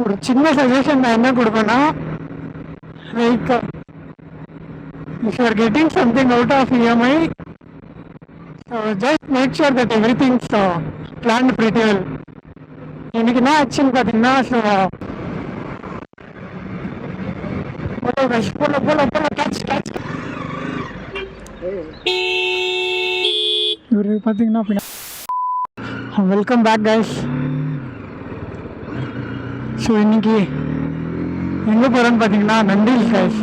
ஒரு சின்ன சஜஷன் நான் என்ன கொடுப்பேன்னா, like if you are getting something out of EMI, just make sure that every things plan pretty well. எனக்கு என்ன ஆச்சுன்னு பார்த்தீங்கன்னா, ஸோ போல போல போல கேட்ச் கேட்ச் இவர் பார்த்தீங்கன்னா வெல்கம் பேக் கைஸ். ஸோ இன்னைக்கு எங்கே போகிறேன்னு பார்த்தீங்கன்னா Nandi Hills guys.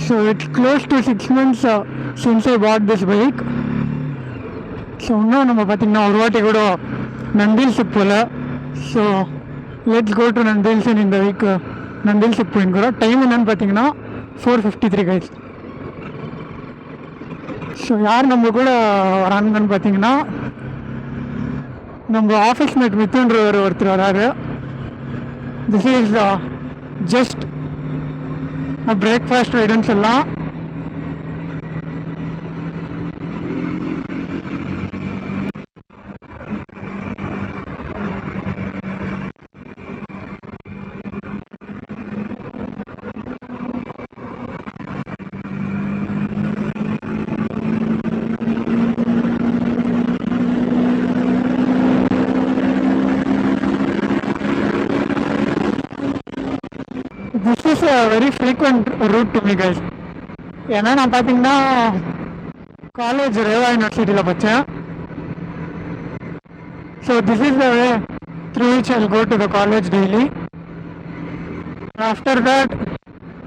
So it's close to 6 months since I bought this bike. So இன்னும் நம்ம பார்த்தீங்கன்னா ஒரு வாட்டி கூட நந்தில்ஸுக்கு போகல. So let's go to Nandi Hills இந்த வீக். நந்தில்ஸுக்கு போயிருக்கிறோம். டைம் என்னன்னு பார்த்தீங்கன்னா 4:53 கைஸ். ஸோ யார் நம்ம கூட வராங்கன்னு பார்த்தீங்கன்னா, நம்ம ஆஃபீஸ் மேட் மித்துன்ற ஒருத்தர் வராரு. திஸ் இஸ் ஜஸ்ட் பிரேக்ஃபாஸ்ட் ரைடுன்னு சொல்லலாம். This is a very frequent route to me guys. ஏன்னா நான் பார்த்தீங்கன்னா காலேஜ் ரேவா யூனிவர்சிட்டியில் படித்தேன். So this is the way through which I go to the college daily. After that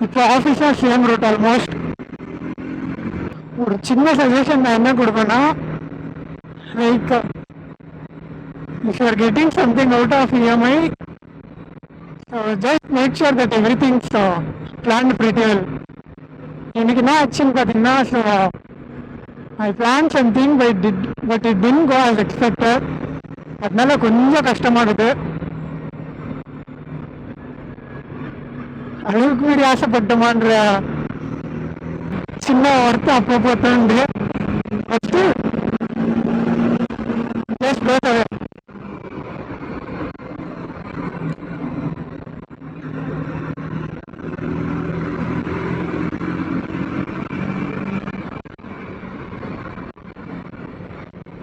இப்போ ஆஃபீஸாக சேம் ரூட் ஆல்மோஸ்ட். ஒரு சின்ன சஜஷன் நான் என்ன கொடுப்பேன்னா, like if you are getting something out of EMI, just make sure that every things plan pretty well. எனக்கு என்ன ஆச்சுன்னு பார்த்தீங்கன்னா, so I plan something but it did go as expected. அதனால கொஞ்சம் கஷ்டமானது. அளவுக்கு மீறி ஆசைப்பட்டோமான்ற சின்ன வருத்தம் அப்பப்போ தோன்று. ஃபஸ்ட்டு ஜஸ்ட் கோ அவே.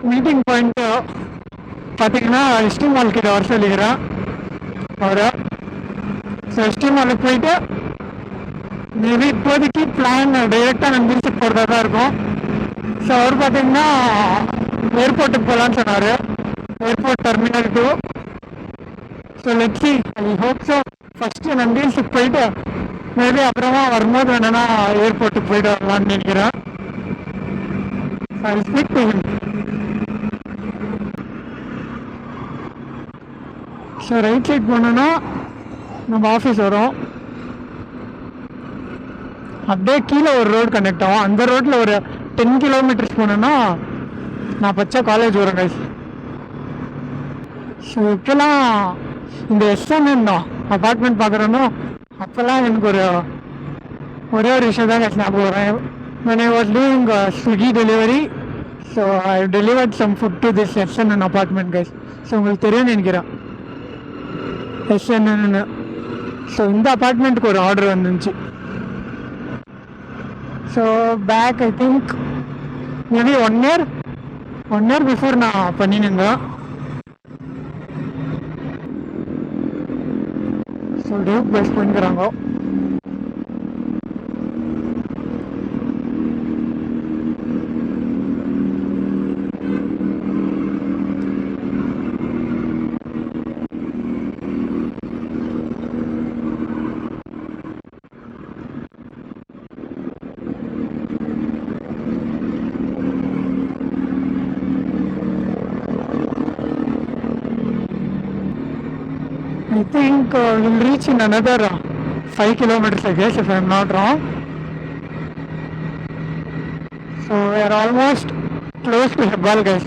மீட்டிங் பாயிண்ட் பார்த்தீங்கன்னா எஸ்டி மால் கிட்ட வர சொல்லிக்கிறேன் அவரை. ஸோ எஸ்டி மாலுக்கு போயிட்டு மேபி இப்போதைக்கு பிளான் டைரெக்டாக நந்தில்ஸுக்கு போகிறதா தான் இருக்கும். ஸோ அவர் பார்த்தீங்கன்னா ஏர்போர்ட்டுக்கு போகலான்னு சொன்னார், airport terminal 2. So let's see, I hope so. First நந்தில்ஸுக்கு போயிட்டு மேபி அப்புறமா வரும்போது வேணுன்னா ஏர்போர்ட்டுக்கு போயிட்டு வரலான்னு நினைக்கிறேன். I speak to him. So right side போனோன்னா நம்ம ஆஃபீஸ் வரும். அப்படியே கீழே ஒரு ரோடு கனெக்ட் ஆகும். அந்த ரோட்டில் ஒரு 10 kilometers போனோன்னா நான் படித்த காலேஜ் வரும் கைஸ். ஸோ இப்போலாம் இந்த எஸ்என்என் அப்பார்ட்மெண்ட் பார்க்குறோன்னா அப்போல்லாம் எனக்கு ஒரே ஒரு விஷயம் தான் கைஸ் ஞாபகம் வரேன். when I was doing Swiggy delivery, so I delivered some food to this SNN apartment guys. So உங்களுக்கு தெரியும்னு நினைக்கிறேன் SNN. ஸோ இந்த அப்பார்ட்மெண்ட்டுக்கு ஒரு ஆர்டர் வந்துச்சு. So back I think maybe one year before நான் பண்ணியிருந்தேன். ஸோ டேக் பஸ் பண்ணிக்கிறாங்க. I think we'll reach in another 5 kilometers I guess if I'm not wrong. So we are almost close to Hebbal guys.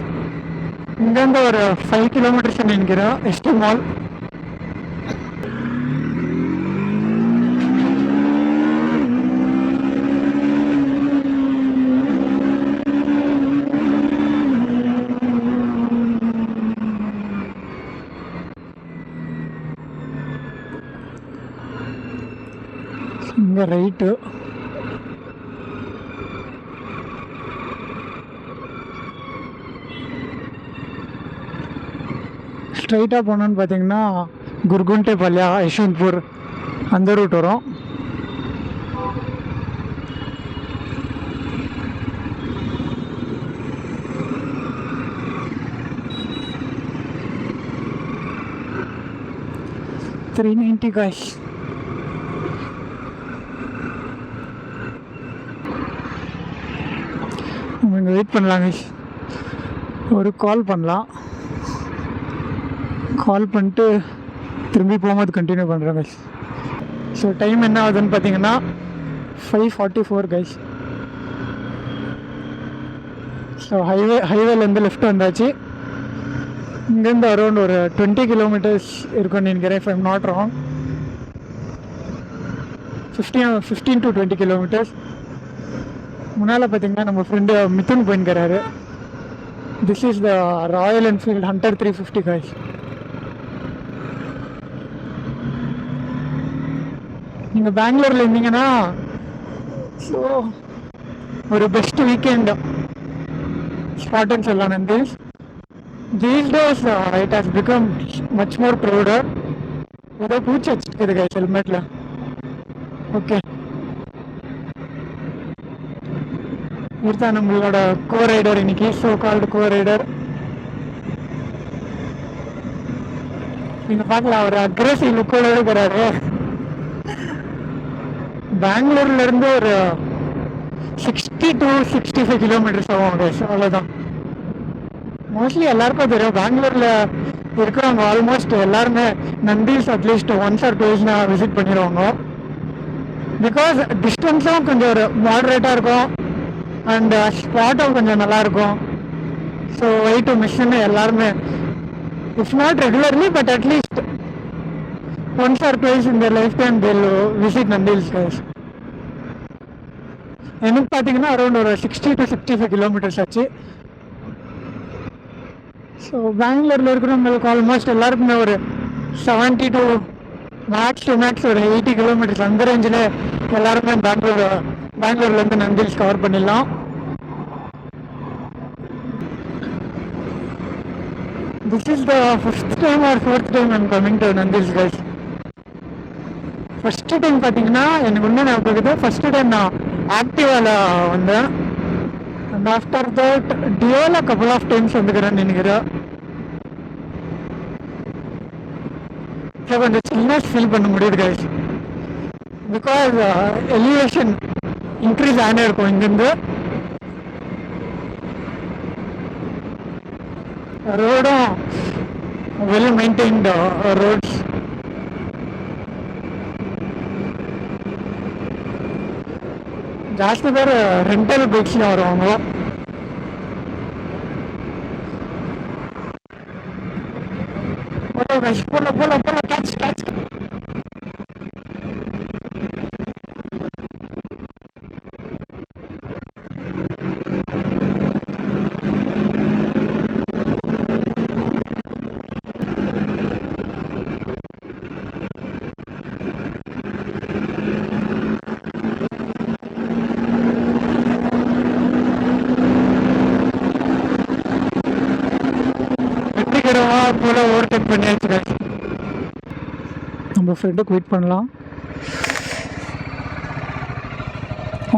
இங்கேருந்து ஒரு 5 kilometers நினைக்கிறேன் ST mall. இங்கே right. ஸ்ட்ரைட்டாக போனோன்னு பார்த்தீங்கன்னா குர்குண்டேபால்யா, யஷ்வந்த்பூர் அந்த ரூட் வரும். $390 காய்ஸ். நம்ம இங்கே வெயிட் பண்ணலாம் guys. ஒரு கால் பண்ணலாம். கால் பண்ணிட்டு திரும்பி போகும்போது கண்டினியூ பண்ணுறேன் guys. ஸோ டைம் என்ன ஆகுதுன்னு பார்த்தீங்கன்னா 5:44 guys. ஸோ ஹைவேலேருந்து லெஃப்ட் வந்தாச்சு. இங்கேருந்து அரௌண்ட் ஒரு 20 கிலோமீட்டர்ஸ் இருக்கும்னு நினைக்கிறேன், if I'm not wrong. 15 to 20 kilometres. முன்னால் பார்த்தீங்கன்னா நம்ம ஃப்ரெண்டு மிதுன் போயின்கிறாரு. This is the Royal Enfield Hunter 350 guys. நீங்கள் பெங்களூரில் இருந்தீங்கன்னா ஸோ ஒரு பெஸ்ட் வீக்கெண்ட் ஸ்பாட்டுன்னு சொல்லலாம். நன்றி. These days it has become much more crowded. ஏதோ பூச்சி வச்சுருக்குது guys ஹெல்மெட்டில். ஓகே, இதுதான் நம்மளோட கோ ரைடர் இன்னைக்கு, ஸோ கால்டு கோ ரைடர். நீங்கள் பார்க்கலாம், ஒரு அக்ரெசிவ் லுக்கோட இருக்கிறாரு. பெங்களூர்லேருந்து ஒரு 60 to 65 கிலோமீட்டர்ஸ் ஆகும் guys, அவ்வளோதான். மோஸ்ட்லி எல்லாருக்கும் தெரியும், பெங்களூரில் இருக்கிறவங்க ஆல்மோஸ்ட் எல்லாருமே நந்தீஸ் அட்லீஸ்ட் ஒன்ஸ் ஆர் டுவைஸ்னா விசிட் பண்ணிடுவாங்க. பிகாஸ் டிஸ்டன்ஸும் கொஞ்சம் ஒரு மாடரேட்டாக இருக்கும் அண்ட் ஸ்பாட்டும் கொஞ்சம் நல்லாயிருக்கும். ஸோ வை டு மிஸ்ன்னு எல்லாருமே, it's not regularly but at least once or twice in the life time தேல் விசிட் நந்தீஸ் கைஸ். எனக்கு பார்த்தீங்கன்னா அரௌண்ட் ஒரு 60 to 65 கிலோமீட்டர்ஸ் ஆச்சு. ஸோ பெங்களூரில் இருக்கிறவங்களுக்கு ஆல்மோஸ்ட் எல்லாருக்குமே ஒரு 70 to மேக்ஸ் ஒரு 80 கிலோமீட்டர்ஸ் அந்த ரேஞ்சில் எல்லாருமே பெங்களூர்லேருந்து நந்தீஸ் கவர் பண்ணிடலாம். This is the 5th time or 4th time I'm coming to நந்தீஸ் guys. First time பார்த்தீங்கன்னா எனக்கு இன்னும் ஞாபகம் இருக்குது. ஃபஸ்ட்டு டைம் நான் ஆக்டிவாவில் வந்தேன். அண்ட் ஆஃப்டர் தட் டியோவில் கப்புள் ஆஃப் டைம்ஸ் வந்துக்கிறேன்னு நினைக்கிறேன். கொஞ்சம் சில்னஸ் ஃபீல் பண்ண முடியுது கைஸ், பிகாஸ் எலிவேஷன் இன்க்ரீஸ் ஆனே இருக்கும். இங்கேருந்து ரோடும் வெல் மெயின்டைன்டு ரோட்ஸ். ஜாஸ்தி பேர் ரெண்டல் பைக்ஸில் வருவாங்க. போல கேட்ச் போல ஓவர்டேக் பண்ணியாச்சு. நம்ம ஃப்ரெண்டுக்கு வெயிட் பண்ணலாம்.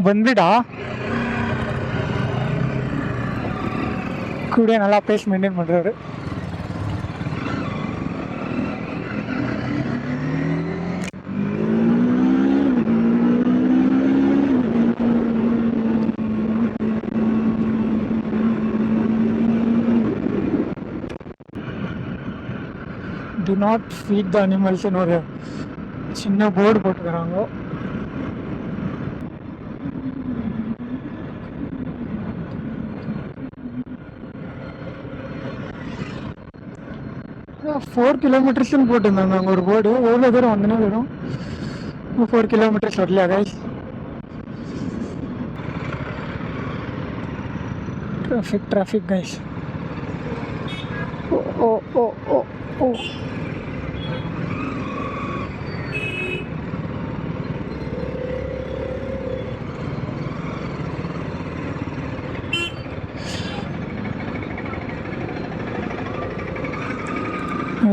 வந்துடா கூட நல்லா பேஸ் மெயின்டைன் பண்ணுறாரு. Do not feed the animals ன்னு ஒரு சின்ன போர்டு போட்டுக்கிறாங்க. ஃபோர் கிலோமீட்டர்ஸ்ன்னு போட்டிருந்தாங்க அங்கே ஒரு போர்டு. எவ்வளோ தூரம் வந்துனே வரும்? 4 kilometers வரலையா guys? Traffic guys. Oh oh oh oh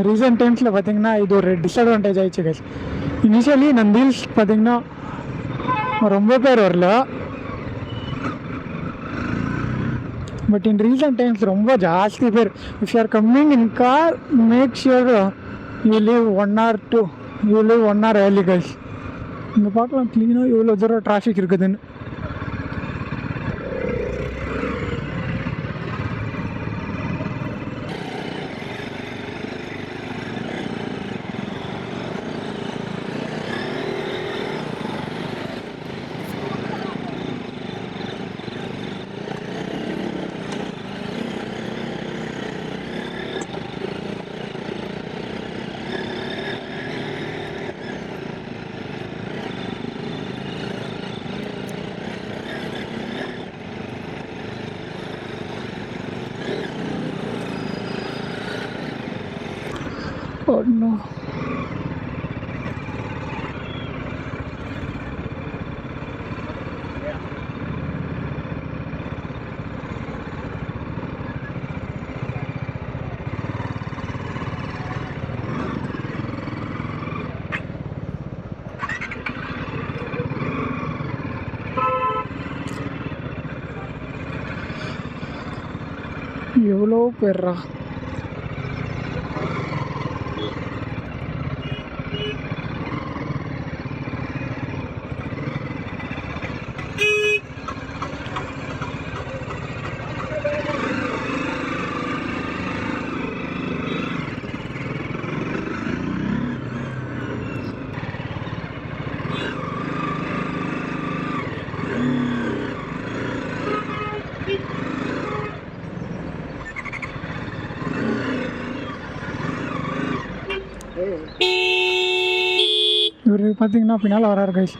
recent டைம்ஸில் பார்த்தீங்கன்னா இது ஒரு டிஸ்அட்வான்டேஜ் ஆயிடுச்சு கைஸ். இனிஷியலி நந்தீல்ஸ் பார்த்தீங்கன்னா ரொம்ப பேர் வரல, பட் இன் ரீசெண்ட் டைம்ஸ் ரொம்ப ஜாஸ்தி பேர். If you are coming in car, make sure you leave 1 or 2, you leave 1 hour early guys. இங்கே பார்க்கலாம் க்ளீனாக எவ்வளோ தூரம் டிராஃபிக் இருக்குதுன்னு. Oh no. எவ்வளோ பேர்ரா. இவர் பார்த்தீங்கன்னா பின்னால் வராரு கைஸ்.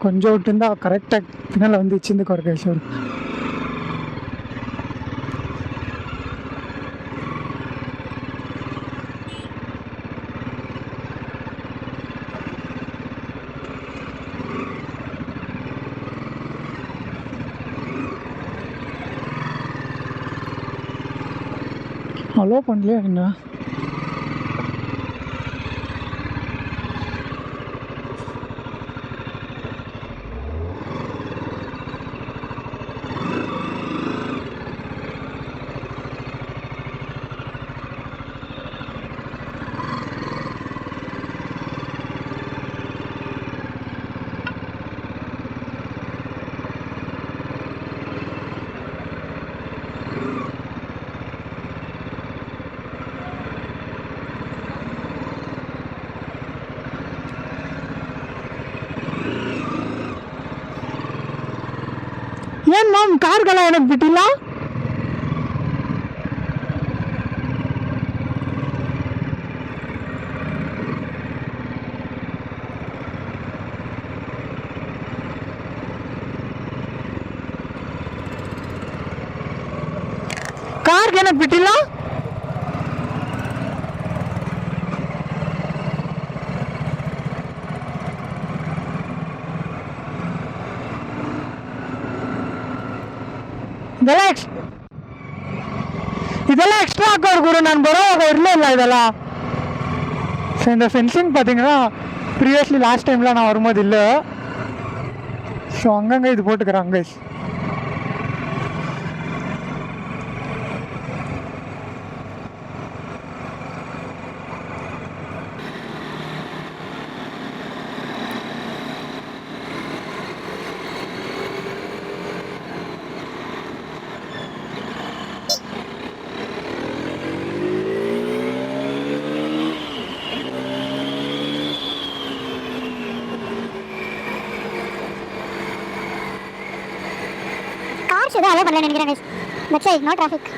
கொஞ்சம் விட்டு இருந்தால் கரெக்டாக பின்னால் வந்து இச்சிந்துக்கு கைஸ். ஒரு அலோ பண்ணலையா என்ன? ಏನು ಮ್ಯಾಮ್ ಕಾರ್ಗಳ ಏನಕ್ಕೆ ಬಿಟ್ಟಿಲ್ಲ? ಕಾರ್ಗೆ ಏನಕ್ಕೆ ಬಿಟ್ಟಿಲ್ಲ? ಇದೆಲ್ಲ ಎಕ್ಸ್ಟ್ರಾ ಹಾಕೋರು ಗುರು, ನಾನು ಬರೋವಾಗ ಇರಲಿಲ್ಲ ಇದೆಲ್ಲ. ஸோ இந்த ஃபென்சிங் பார்த்தீங்கன்னா ப்ரீவியஸ்லி லாஸ்ட் டைமில் நான் வரும்போது இல்லை. ஸோ அங்கங்கே இது போட்டுக்கிறாங்க கைஸ். கார்ஸ் எதுவும் அலோ பண்ணல நினைக்கிறேன். That's why no traffic.